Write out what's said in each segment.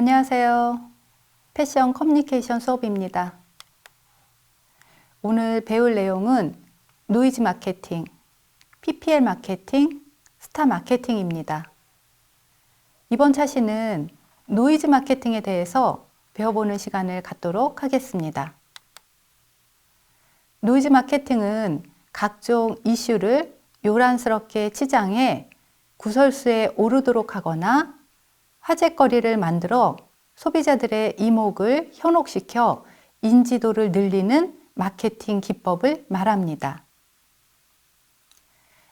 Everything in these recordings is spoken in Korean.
안녕하세요. 패션 커뮤니케이션 수업입니다. 오늘 배울 내용은 노이즈 마케팅, PPL 마케팅, 스타 마케팅입니다. 이번 차시는 노이즈 마케팅에 대해서 배워보는 시간을 갖도록 하겠습니다. 노이즈 마케팅은 각종 이슈를 요란스럽게 치장해 구설수에 오르도록 하거나 화제거리를 만들어 소비자들의 이목을 현혹시켜 인지도를 늘리는 마케팅 기법을 말합니다.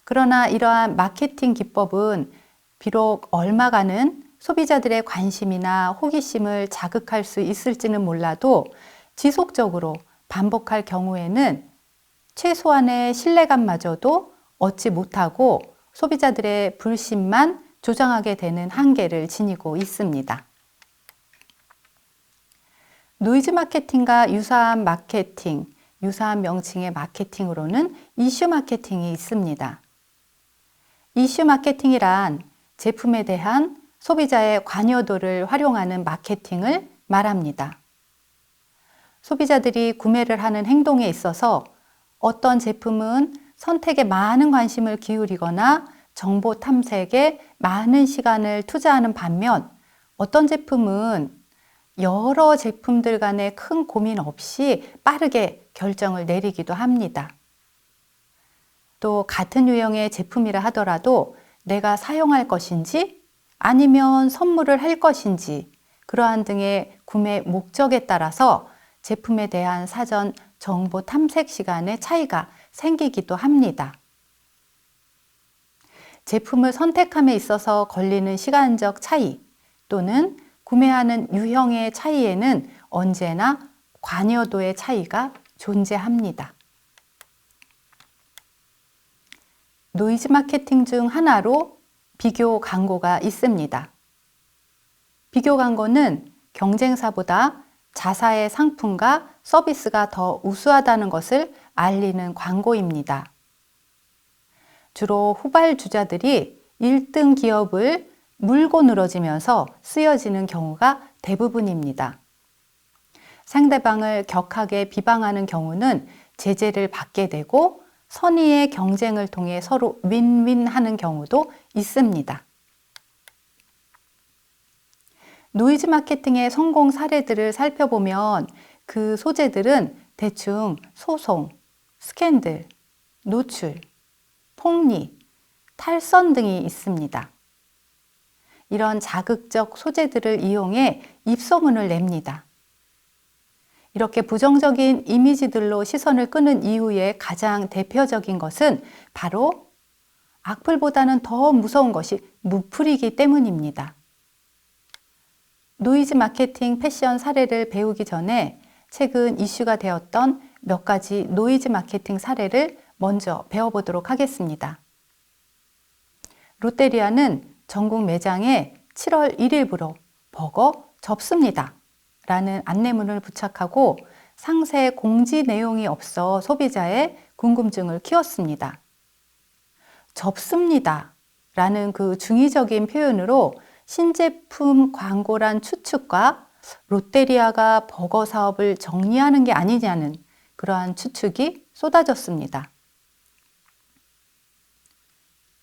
그러나 이러한 마케팅 기법은 비록 얼마간은 소비자들의 관심이나 호기심을 자극할 수 있을지는 몰라도 지속적으로 반복할 경우에는 최소한의 신뢰감마저도 얻지 못하고 소비자들의 불신만 조장하게 되는 한계를 지니고 있습니다. 노이즈 마케팅과 유사한 마케팅, 유사한 명칭의 마케팅으로는 이슈 마케팅이 있습니다. 이슈 마케팅이란 제품에 대한 소비자의 관여도를 활용하는 마케팅을 말합니다. 소비자들이 구매를 하는 행동에 있어서 어떤 제품은 선택에 많은 관심을 기울이거나 정보 탐색에 많은 시간을 투자하는 반면 어떤 제품은 여러 제품들 간의 큰 고민 없이 빠르게 결정을 내리기도 합니다. 또 같은 유형의 제품이라 하더라도 내가 사용할 것인지 아니면 선물을 할 것인지 그러한 등의 구매 목적에 따라서 제품에 대한 사전 정보 탐색 시간의 차이가 생기기도 합니다. 제품을 선택함에 있어서 걸리는 시간적 차이 또는 구매하는 유형의 차이에는 언제나 관여도의 차이가 존재합니다. 노이즈 마케팅 중 하나로 비교 광고가 있습니다. 비교 광고는 경쟁사보다 자사의 상품과 서비스가 더 우수하다는 것을 알리는 광고입니다. 주로 후발주자들이 1등 기업을 물고 늘어지면서 쓰여지는 경우가 대부분입니다. 상대방을 격하게 비방하는 경우는 제재를 받게 되고 선의의 경쟁을 통해 서로 윈윈하는 경우도 있습니다. 노이즈 마케팅의 성공 사례들을 살펴보면 그 소재들은 대충 소송, 스캔들, 노출, 폭리, 탈선 등이 있습니다. 이런 자극적 소재들을 이용해 입소문을 냅니다. 이렇게 부정적인 이미지들로 시선을 끄는 이유의 가장 대표적인 것은 바로 악플보다는 더 무서운 것이 무플이기 때문입니다. 노이즈 마케팅 패션 사례를 배우기 전에 최근 이슈가 되었던 몇 가지 노이즈 마케팅 사례를 먼저 배워보도록 하겠습니다. 롯데리아는 전국 매장에 7월 1일부로 버거 접습니다 라는 안내문을 부착하고 상세 공지 내용이 없어 소비자의 궁금증을 키웠습니다. 접습니다 라는 그 중의적인 표현으로 신제품 광고란 추측과 롯데리아가 버거 사업을 정리하는 게 아니냐는 그러한 추측이 쏟아졌습니다.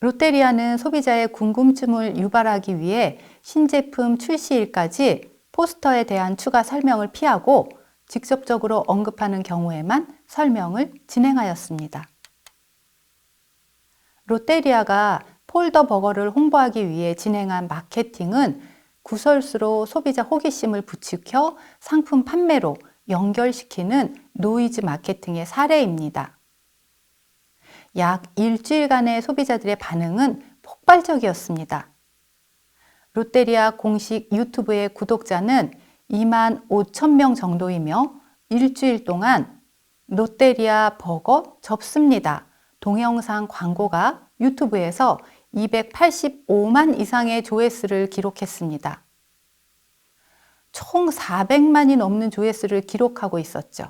롯데리아는 소비자의 궁금증을 유발하기 위해 신제품 출시일까지 포스터에 대한 추가 설명을 피하고 직접적으로 언급하는 경우에만 설명을 진행하였습니다. 롯데리아가 폴더 버거를 홍보하기 위해 진행한 마케팅은 구설수로 소비자 호기심을 부추겨 상품 판매로 연결시키는 노이즈 마케팅의 사례입니다. 약 일주일간의 소비자들의 반응은 폭발적이었습니다. 롯데리아 공식 유튜브의 구독자는 2만 5천 명 정도이며 일주일 동안 롯데리아 버거 접습니다 동영상 광고가 유튜브에서 285만 이상의 조회수를 기록했습니다. 총 400만이 넘는 조회수를 기록하고 있었죠.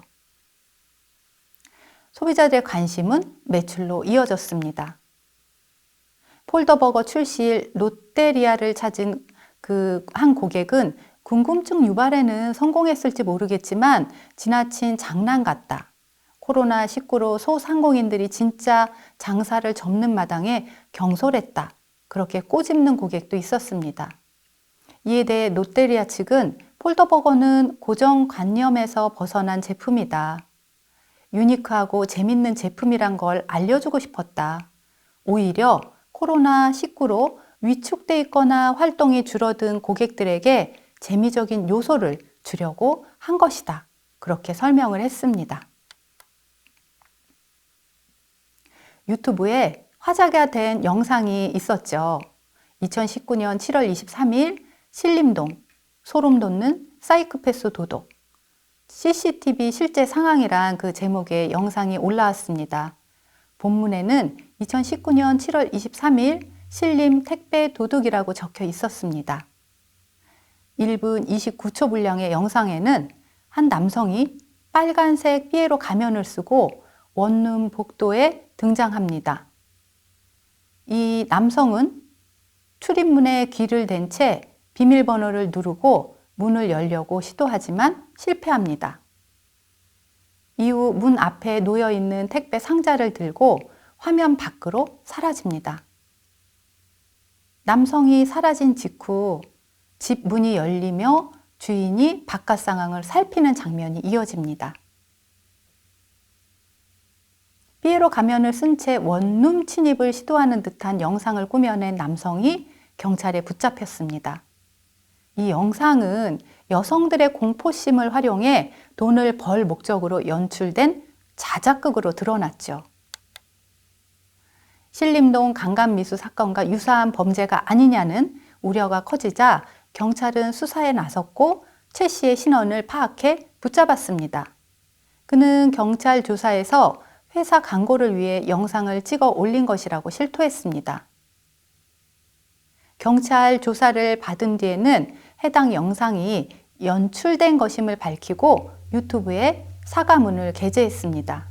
소비자들의 관심은 매출로 이어졌습니다. 폴더버거 출시일 롯데리아를 찾은 그 한 고객은 궁금증 유발에는 성공했을지 모르겠지만 지나친 장난 같다. 코로나19로 소상공인들이 진짜 장사를 접는 마당에 경솔했다. 그렇게 꼬집는 고객도 있었습니다. 이에 대해 롯데리아 측은 폴더버거는 고정관념에서 벗어난 제품이다. 유니크하고 재밌는 제품이란 걸 알려주고 싶었다. 오히려 코로나19로 위축돼 있거나 활동이 줄어든 고객들에게 재미적인 요소를 주려고 한 것이다. 그렇게 설명을 했습니다. 유튜브에 화제가 된 영상이 있었죠. 2019년 7월 23일 신림동 소름 돋는 사이코패스 도둑 CCTV 실제 상황이란 그 제목의 영상이 올라왔습니다. 본문에는 2019년 7월 23일 신림 택배 도둑이라고 적혀 있었습니다. 1분 29초 분량의 영상에는 한 남성이 빨간색 피에로 가면을 쓰고 원룸 복도에 등장합니다. 이 남성은 출입문에 귀를 댄 채 비밀번호를 누르고 문을 열려고 시도하지만 실패합니다. 이후 문 앞에 놓여 있는 택배 상자를 들고 화면 밖으로 사라집니다. 남성이 사라진 직후 집 문이 열리며 주인이 바깥 상황을 살피는 장면이 이어집니다. 피에로 가면을 쓴 채 원룸 침입을 시도하는 듯한 영상을 꾸며낸 남성이 경찰에 붙잡혔습니다. 이 영상은 여성들의 공포심을 활용해 돈을 벌 목적으로 연출된 자작극으로 드러났죠. 신림동 강간미수 사건과 유사한 범죄가 아니냐는 우려가 커지자 경찰은 수사에 나섰고 최 씨의 신원을 파악해 붙잡았습니다. 그는 경찰 조사에서 회사 광고를 위해 영상을 찍어 올린 것이라고 실토했습니다. 경찰 조사를 받은 뒤에는 해당 영상이 연출된 것임을 밝히고 유튜브에 사과문을 게재했습니다.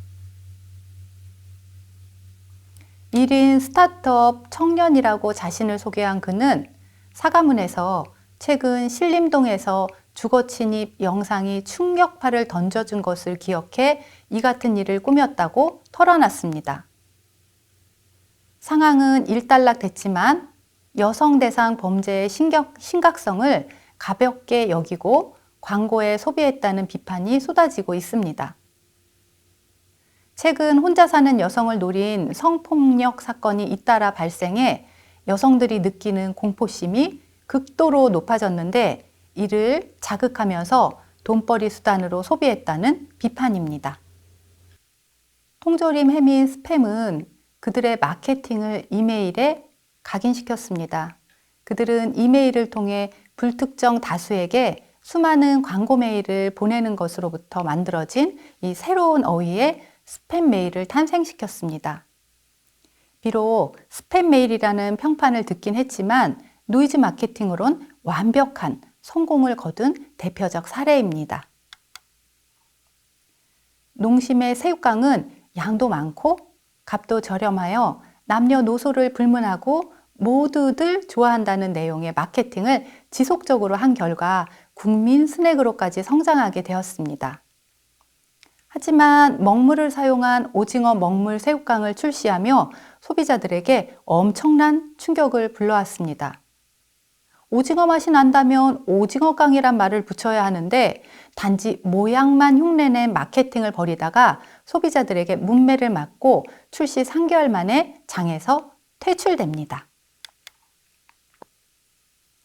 1인 스타트업 청년이라고 자신을 소개한 그는 사과문에서 최근 신림동에서 주거 침입 영상이 충격파를 던져준 것을 기억해 이 같은 일을 꾸몄다고 털어놨습니다. 상황은 일단락됐지만 여성 대상 범죄의 심각성을 가볍게 여기고 광고에 소비했다는 비판이 쏟아지고 있습니다. 최근 혼자 사는 여성을 노린 성폭력 사건이 잇따라 발생해 여성들이 느끼는 공포심이 극도로 높아졌는데 이를 자극하면서 돈벌이 수단으로 소비했다는 비판입니다. 통조림 해민 스팸은 그들의 마케팅을 이메일에 각인시켰습니다. 그들은 이메일을 통해 불특정 다수에게 수많은 광고 메일을 보내는 것으로부터 만들어진 이 새로운 어휘의 스팸 메일을 탄생시켰습니다. 비록 스팸 메일이라는 평판을 듣긴 했지만 노이즈 마케팅으론 완벽한 성공을 거둔 대표적 사례입니다. 농심의 새우깡은 양도 많고 값도 저렴하여 남녀노소를 불문하고 모두들 좋아한다는 내용의 마케팅을 지속적으로 한 결과 국민 스낵으로까지 성장하게 되었습니다. 하지만 먹물을 사용한 오징어 먹물 새우깡을 출시하며 소비자들에게 엄청난 충격을 불러왔습니다. 오징어 맛이 난다면 오징어깡이란 말을 붙여야 하는데 단지 모양만 흉내낸 마케팅을 벌이다가 소비자들에게 문매를 맞고 출시 3개월 만에 장에서 퇴출됩니다.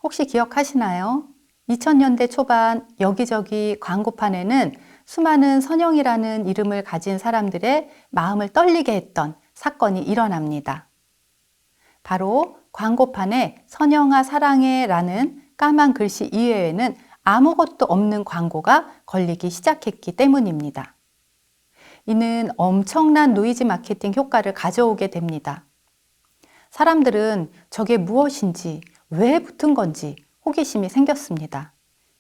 혹시 기억하시나요? 2000년대 초반 여기저기 광고판에는 수많은 선영이라는 이름을 가진 사람들의 마음을 떨리게 했던 사건이 일어납니다. 바로 광고판에 선영아 사랑해 라는 까만 글씨 이외에는 아무것도 없는 광고가 걸리기 시작했기 때문입니다. 이는 엄청난 노이즈 마케팅 효과를 가져오게 됩니다. 사람들은 저게 무엇인지, 왜 붙은 건지 호기심이 생겼습니다.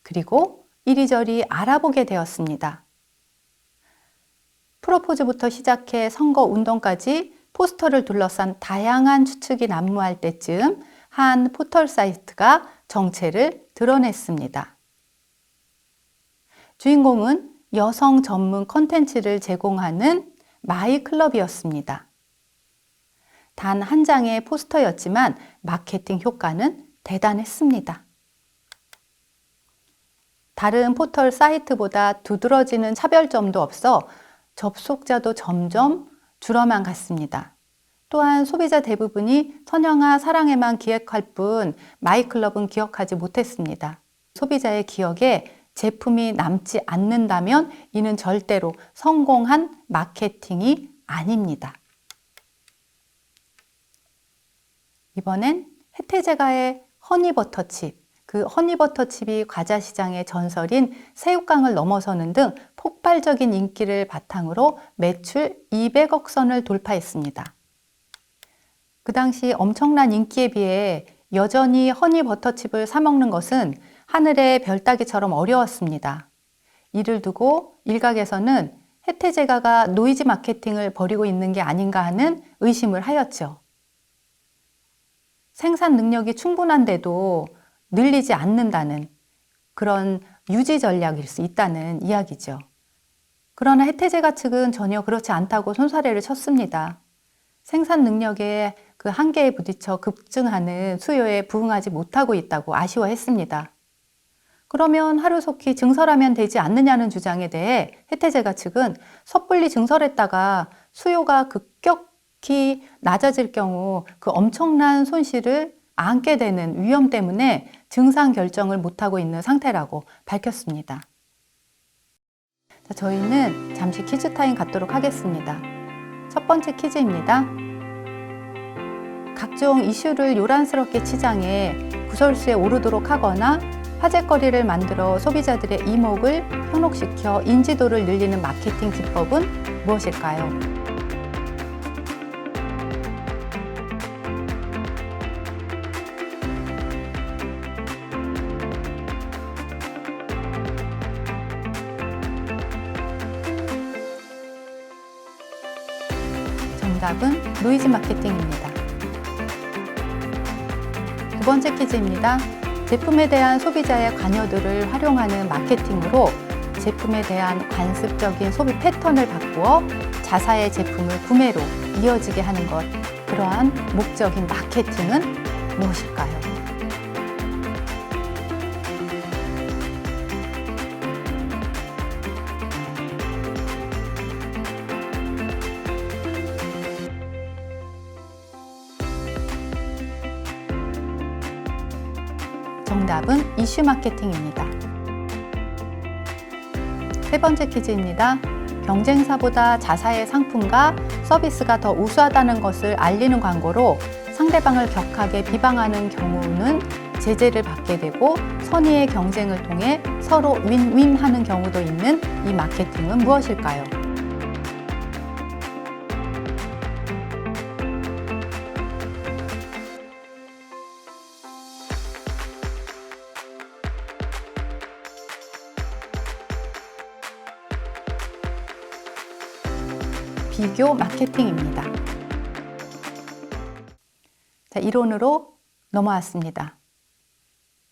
그리고 이리저리 알아보게 되었습니다. 프로포즈부터 시작해 선거운동까지 포스터를 둘러싼 다양한 추측이 난무할 때쯤 한 포털 사이트가 정체를 드러냈습니다. 주인공은 여성 전문 컨텐츠를 제공하는 마이클럽이었습니다. 단 한 장의 포스터였지만 마케팅 효과는 대단했습니다. 다른 포털 사이트보다 두드러지는 차별점도 없어 접속자도 점점 줄어만 갔습니다. 또한 소비자 대부분이 선영아 사랑에만 기억할 뿐 마이클럽은 기억하지 못했습니다. 소비자의 기억에 제품이 남지 않는다면 이는 절대로 성공한 마케팅이 아닙니다. 이번엔 혜태제과의 허니버터칩, 그 허니버터칩이 과자 시장의 전설인 새우깡을 넘어서는 등 폭발적인 인기를 바탕으로 매출 200억 선을 돌파했습니다. 그 당시 엄청난 인기에 비해 여전히 허니버터칩을 사 먹는 것은 하늘의 별 따기처럼 어려웠습니다. 이를 두고 일각에서는 혜태제과가 노이즈 마케팅을 벌이고 있는 게 아닌가 하는 의심을 하였죠. 생산 능력이 충분한데도 늘리지 않는다는 그런 유지 전략일 수 있다는 이야기죠. 그러나 혜태제과 측은 전혀 그렇지 않다고 손사래를 쳤습니다. 생산 능력의 그 한계에 부딪혀 급증하는 수요에 부응하지 못하고 있다고 아쉬워했습니다. 그러면 하루속히 증설하면 되지 않느냐는 주장에 대해 혜태제과 측은 섣불리 증설했다가 수요가 급격히 낮아질 경우 그 엄청난 손실을 안게 되는 위험 때문에 증상 결정을 못하고 있는 상태라고 밝혔습니다. 자, 저희는 잠시 퀴즈 타임 갖도록 하겠습니다. 첫 번째 퀴즈입니다. 각종 이슈를 요란스럽게 치장해 구설수에 오르도록 하거나 화제거리를 만들어 소비자들의 이목을 현혹시켜 인지도를 늘리는 마케팅 기법은 무엇일까요? 정답은 노이즈 마케팅입니다. 두 번째 퀴즈입니다. 제품에 대한 소비자의 관여도를 활용하는 마케팅으로 제품에 대한 관습적인 소비 패턴을 바꾸어 자사의 제품을 구매로 이어지게 하는 것, 그러한 목적인 마케팅은 무엇일까요? 정답은 이슈 마케팅입니다. 세 번째 퀴즈입니다. 경쟁사보다 자사의 상품과 서비스가 더 우수하다는 것을 알리는 광고로 상대방을 격하게 비방하는 경우는 제재를 받게 되고 선의의 경쟁을 통해 서로 윈윈하는 경우도 있는 이 마케팅은 무엇일까요? 비교 마케팅입니다. 자, 이론으로 넘어왔습니다.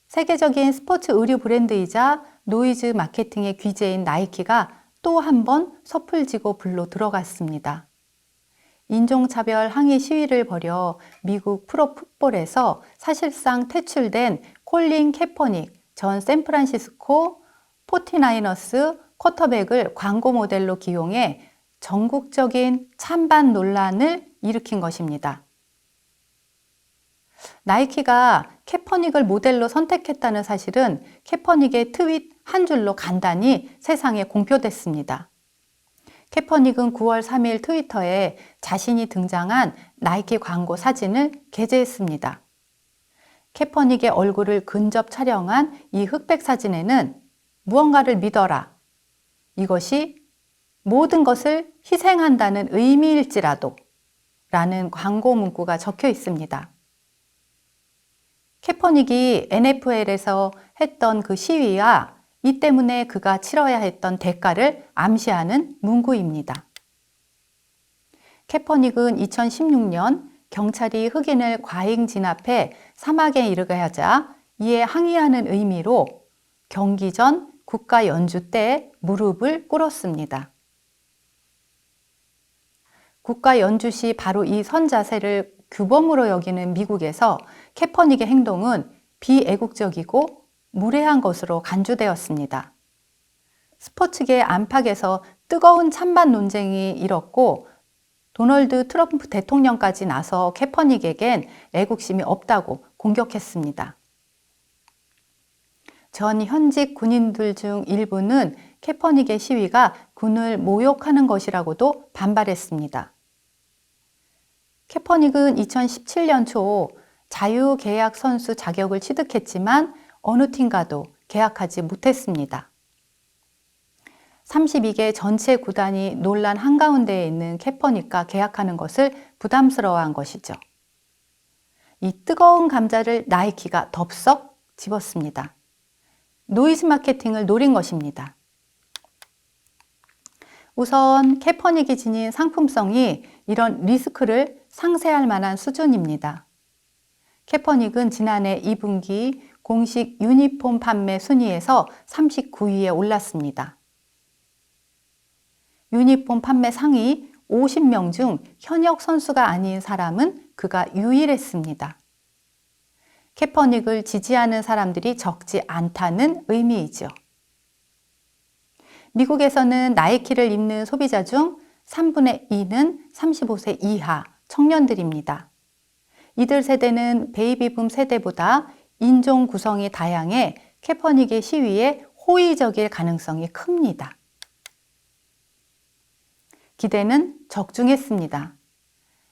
세계적인 스포츠 의류 브랜드이자 노이즈 마케팅의 귀재인 나이키가 또 한 번 섣불지고 불로 들어갔습니다. 인종차별 항의 시위를 벌여 미국 프로풋볼에서 사실상 퇴출된 콜린 캐퍼닉 전 샌프란시스코 49어스 쿼터백을 광고 모델로 기용해 전국적인 찬반 논란을 일으킨 것입니다. 나이키가 캐퍼닉을 모델로 선택했다는 사실은 캐퍼닉의 트윗 한 줄로 간단히 세상에 공표됐습니다. 캐퍼닉은 9월 3일 트위터에 자신이 등장한 나이키 광고 사진을 게재했습니다. 캐퍼닉의 얼굴을 근접 촬영한 이 흑백 사진에는 무언가를 믿어라. 이것이 모든 것을 희생한다는 의미일지라도 라는 광고 문구가 적혀 있습니다. 캐퍼닉이 NFL에서 했던 그 시위와 이 때문에 그가 치러야 했던 대가를 암시하는 문구입니다. 캐퍼닉은 2016년 경찰이 흑인을 과잉 진압해 사망에 이르게 하자 이에 항의하는 의미로 경기 전 국가 연주 때 무릎을 꿇었습니다. 국가 연주 시 바로 이 선 자세를 규범으로 여기는 미국에서 캐퍼닉의 행동은 비애국적이고 무례한 것으로 간주되었습니다. 스포츠계 안팎에서 뜨거운 찬반 논쟁이 일었고 도널드 트럼프 대통령까지 나서 캐퍼닉에겐 애국심이 없다고 공격했습니다. 전 현직 군인들 중 일부는 캐퍼닉의 시위가 군을 모욕하는 것이라고도 반발했습니다. 캐퍼닉은 2017년 초 자유계약 선수 자격을 취득했지만 어느 팀과도 계약하지 못했습니다. 32개 전체 구단이 논란 한가운데에 있는 캐퍼닉과 계약하는 것을 부담스러워한 것이죠. 이 뜨거운 감자를 나이키가 덥석 집었습니다. 노이즈 마케팅을 노린 것입니다. 우선 캐퍼닉이 지닌 상품성이 이런 리스크를 상쇄할 만한 수준입니다. 캐퍼닉은 지난해 2분기 공식 유니폼 판매 순위에서 39위에 올랐습니다. 유니폼 판매 상위 50명 중 현역 선수가 아닌 사람은 그가 유일했습니다. 캐퍼닉을 지지하는 사람들이 적지 않다는 의미이죠. 미국에서는 나이키를 입는 소비자 중 3분의 2는 35세 이하 청년들입니다. 이들 세대는 베이비붐 세대보다 인종 구성이 다양해 캐퍼닉의 시위에 호의적일 가능성이 큽니다. 기대는 적중했습니다.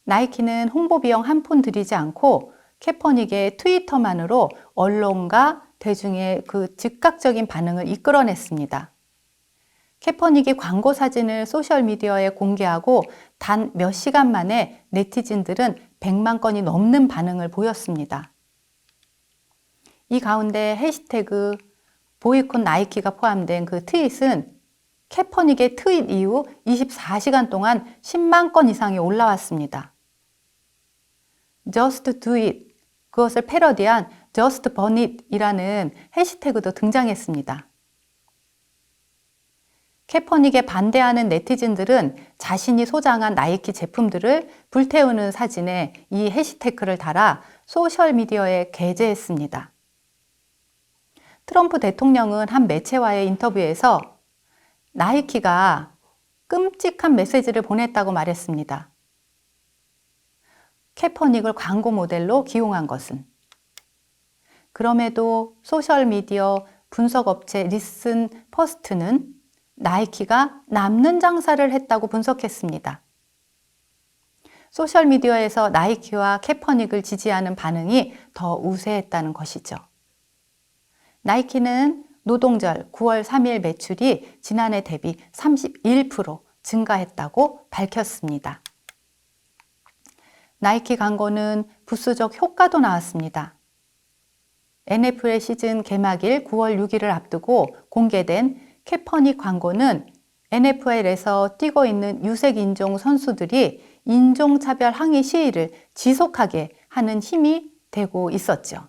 나이키는 홍보 비용 한 푼 들이지 않고 캐퍼닉의 트위터만으로 언론과 대중의 그 즉각적인 반응을 이끌어냈습니다. 캐퍼닉이 광고 사진을 소셜미디어에 공개하고 단 몇 시간 만에 네티즌들은 100만 건이 넘는 반응을 보였습니다. 이 가운데 해시태그 보이콧 나이키가 포함된 그 트윗은 캐퍼닉의 트윗 이후 24시간 동안 10만 건 이상이 올라왔습니다. Just do it, 그것을 패러디한 Just burn it 이라는 해시태그도 등장했습니다. 캐퍼닉에 반대하는 네티즌들은 자신이 소장한 나이키 제품들을 불태우는 사진에 이 해시태그를 달아 소셜미디어에 게재했습니다. 트럼프 대통령은 한 매체와의 인터뷰에서 나이키가 끔찍한 메시지를 보냈다고 말했습니다. 캐퍼닉을 광고 모델로 기용한 것은. 그럼에도 소셜미디어 분석업체 리슨 퍼스트는 나이키가 남는 장사를 했다고 분석했습니다. 소셜미디어에서 나이키와 캐퍼닉을 지지하는 반응이 더 우세했다는 것이죠. 나이키는 노동절 9월 3일 매출이 지난해 대비 31% 증가했다고 밝혔습니다. 나이키 광고는 부수적 효과도 나왔습니다. NFL 시즌 개막일 9월 6일을 앞두고 공개된 캐퍼닉 광고는 NFL에서 뛰고 있는 유색 인종 선수들이 인종차별 항의 시위를 지속하게 하는 힘이 되고 있었죠.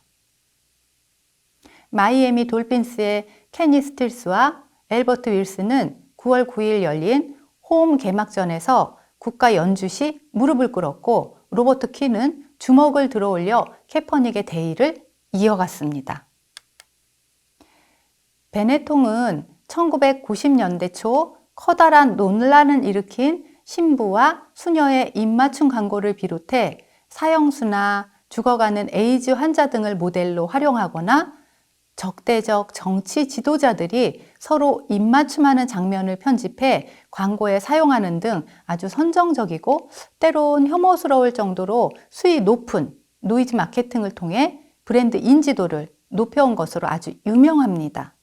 마이애미 돌핀스의 케니 스틸스와 엘버트 윌슨은 9월 9일 열린 홈 개막전에서 국가 연주 시 무릎을 꿇었고 로버트 퀸은 주먹을 들어올려 캐퍼닉의 대의를 이어갔습니다. 베네통은 1990년대 초 커다란 논란을 일으킨 신부와 수녀의 입맞춤 광고를 비롯해 사형수나 죽어가는 에이즈 환자 등을 모델로 활용하거나 적대적 정치 지도자들이 서로 입맞춤하는 장면을 편집해 광고에 사용하는 등 아주 선정적이고 때론 혐오스러울 정도로 수위 높은 노이즈 마케팅을 통해 브랜드 인지도를 높여온 것으로 아주 유명합니다.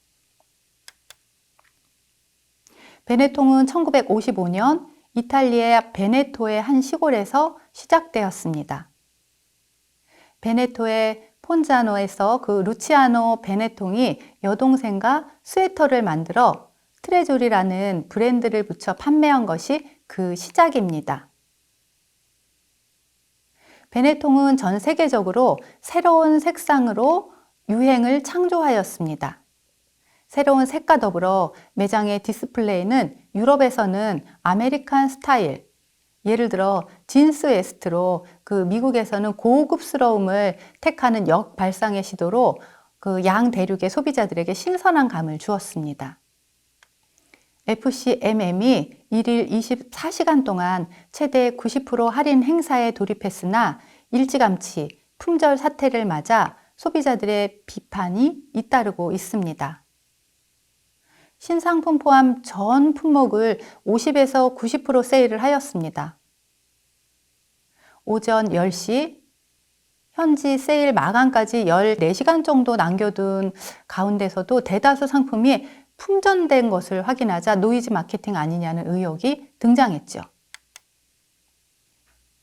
베네통은 1955년 이탈리아 베네토의 한 시골에서 시작되었습니다. 베네토의 폰자노에서 그 루치아노 베네통이 여동생과 스웨터를 만들어 트레조리라는 브랜드를 붙여 판매한 것이 그 시작입니다. 베네통은 전 세계적으로 새로운 색상으로 유행을 창조하였습니다. 새로운 색과 더불어 매장의 디스플레이는 유럽에서는 아메리칸 스타일, 예를 들어 진스 웨스트로 그 미국에서는 고급스러움을 택하는 역발상의 시도로 그 양대륙의 소비자들에게 신선한 감을 주었습니다. FCMM이 1일 24시간 동안 최대 90% 할인 행사에 돌입했으나 일찌감치 품절 사태를 맞아 소비자들의 비판이 잇따르고 있습니다. 신상품 포함 전 품목을 50에서 90% 세일을 하였습니다. 오전 10시, 현지 세일 마감까지 14시간 정도 남겨둔 가운데서도 대다수 상품이 품절된 것을 확인하자 노이즈 마케팅 아니냐는 의혹이 등장했죠.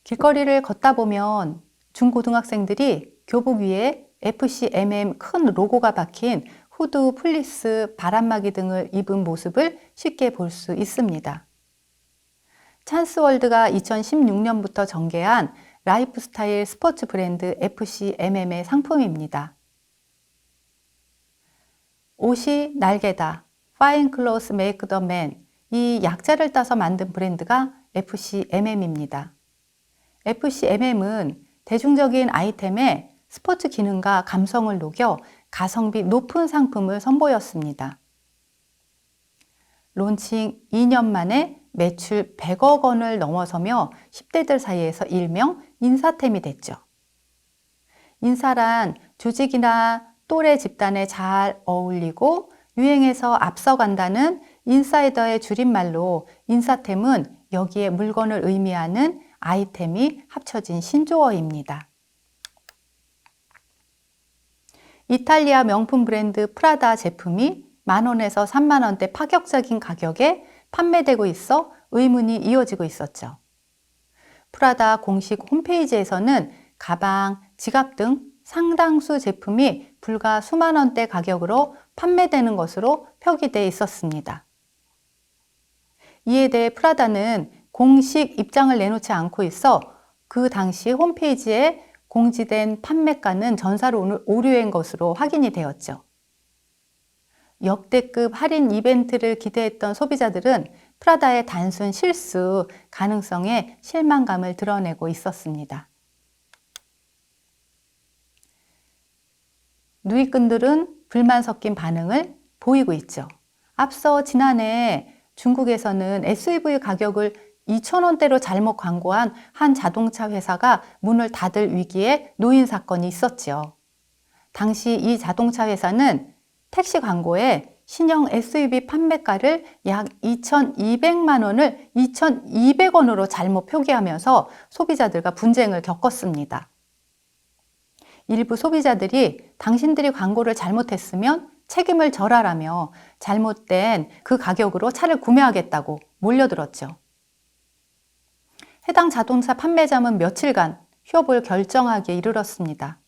길거리를 걷다 보면 중고등학생들이 교복 위에 FCMM 큰 로고가 박힌 후드, 플리스, 바람막이 등을 입은 모습을 쉽게 볼 수 있습니다. 찬스월드가 2016년부터 전개한 라이프스타일 스포츠 브랜드 FCMM의 상품입니다. 옷이 날개다, Fine Clothes Make the Man, 이 약자를 따서 만든 브랜드가 FCMM입니다. FCMM은 대중적인 아이템에 스포츠 기능과 감성을 녹여 가성비 높은 상품을 선보였습니다. 론칭 2년 만에 매출 100억 원을 넘어서며 10대들 사이에서 일명 인사템이 됐죠. 인사란 조직이나 또래 집단에 잘 어울리고 유행에서 앞서간다는 인사이더의 줄임말로 인사템은 여기에 물건을 의미하는 아이템이 합쳐진 신조어입니다. 이탈리아 명품 브랜드 프라다 제품이 만원에서 3만원대 파격적인 가격에 판매되고 있어 의문이 이어지고 있었죠. 프라다 공식 홈페이지에서는 가방, 지갑 등 상당수 제품이 불과 수만 원대 가격으로 판매되는 것으로 표기되어 있었습니다. 이에 대해 프라다는 공식 입장을 내놓지 않고 있어 그 당시 홈페이지에 공지된 판매가는 전사로 오류한 것으로 확인이 되었죠. 역대급 할인 이벤트를 기대했던 소비자들은 프라다의 단순 실수 가능성에 실망감을 드러내고 있었습니다. 누이꾼들은 불만 섞인 반응을 보이고 있죠. 앞서 지난해 중국에서는 SUV 가격을 2,000원대로 잘못 광고한 한 자동차 회사가 문을 닫을 위기에 놓인 사건이 있었죠. 당시 이 자동차 회사는 택시 광고에 신형 SUV 판매가를 약 2,200만 원을 2,200원으로 잘못 표기하면서 소비자들과 분쟁을 겪었습니다. 일부 소비자들이 당신들이 광고를 잘못했으면 책임을 져라라며 잘못된 그 가격으로 차를 구매하겠다고 몰려들었죠. 해당 자동차 판매자는 며칠간 휴업을 결정하기에 이르렀습니다.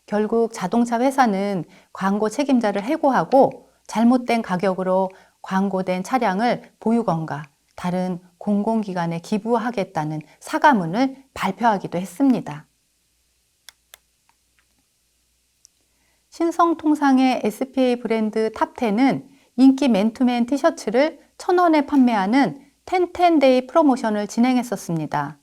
결국 자동차 회사는 광고 책임자를 해고하고 잘못된 가격으로 광고된 차량을 보유건과 다른 공공기관에 기부하겠다는 사과문을 발표하기도 했습니다. 신성통상의 SPA 브랜드 탑10은 인기 맨투맨 티셔츠를 1,000원에 판매하는 텐텐데이 프로모션을 진행했었습니다.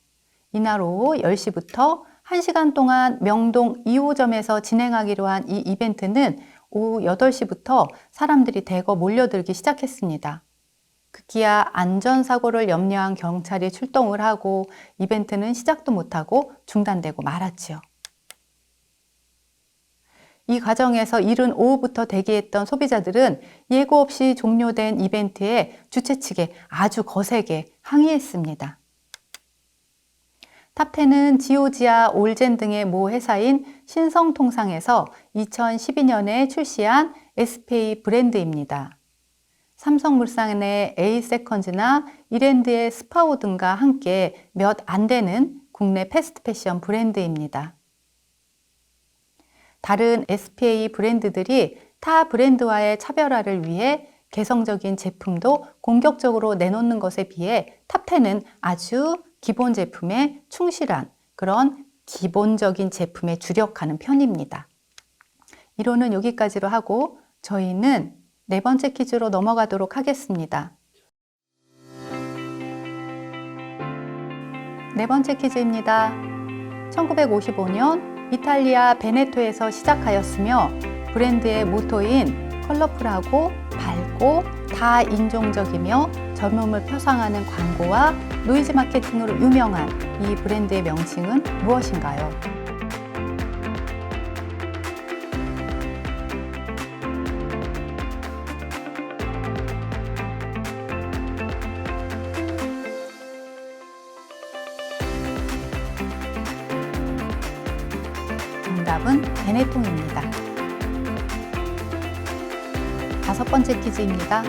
이날 오후 10시부터 1시간 동안 명동 2호점에서 진행하기로 한 이 이벤트는 오후 8시부터 사람들이 대거 몰려들기 시작했습니다. 급기야 안전사고를 염려한 경찰이 출동을 하고 이벤트는 시작도 못하고 중단되고 말았지요. 이 과정에서 이른 오후부터 대기했던 소비자들은 예고 없이 종료된 이벤트에 주최 측에 아주 거세게 항의했습니다. 탑10은 지오지아, 올젠 등의 모 회사인 신성통상에서 2012년에 출시한 SPA 브랜드입니다. 삼성물산의 A세컨즈나 이랜드의 스파오 등과 함께 몇 안 되는 국내 패스트 패션 브랜드입니다. 다른 SPA 브랜드들이 타 브랜드와의 차별화를 위해 개성적인 제품도 공격적으로 내놓는 것에 비해 탑10은 아주 기본 제품에 충실한 그런 기본적인 제품에 주력하는 편입니다. 이론은 여기까지로 하고 저희는 네 번째 퀴즈로 넘어가도록 하겠습니다. 네 번째 퀴즈입니다. 1955년 이탈리아 베네토에서 시작하였으며 브랜드의 모토인 컬러풀하고 밝고 다인종적이며 젊음을 표상하는 광고와 노이즈 마케팅으로 유명한 이 브랜드의 명칭은 무엇인가요? 정답은 베네통입니다. 다섯 번째 퀴즈입니다.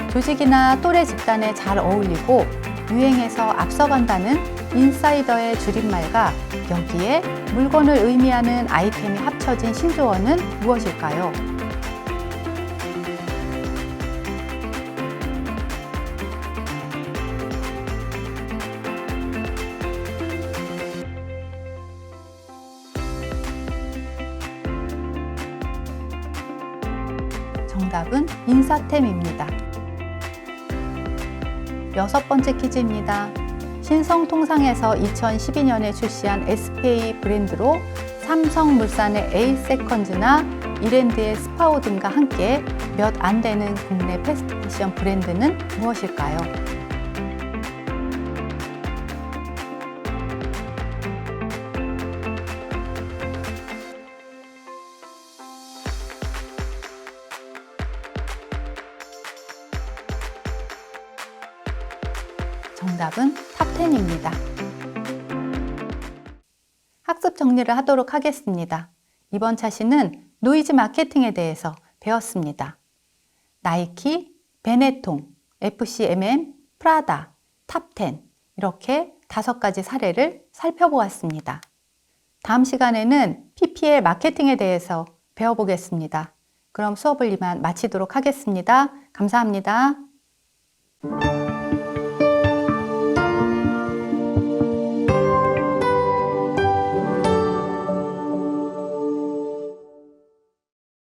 조직이나 또래 집단에 잘 어울리고 유행에서 앞서간다는 인사이더의 줄임말과 여기에 물건을 의미하는 아이템이 합쳐진 신조어는 무엇일까요? 정답은 인사템입니다. 여섯 번째 퀴즈입니다. 신성통상에서 2012년에 출시한 SPA 브랜드로 삼성물산의 에이세컨즈나 이랜드의 스파오 등과 함께 몇 안 되는 국내 패스트패션 브랜드는 무엇일까요? 정답은 탑10입니다. 학습 정리를 하도록 하겠습니다. 이번 차시는 노이즈 마케팅에 대해서 배웠습니다. 나이키, 베네통, FCMM, 프라다, 탑10 이렇게 5가지 사례를 살펴보았습니다. 다음 시간에는 PPL 마케팅에 대해서 배워보겠습니다. 그럼 수업을 이만 마치도록 하겠습니다. 감사합니다.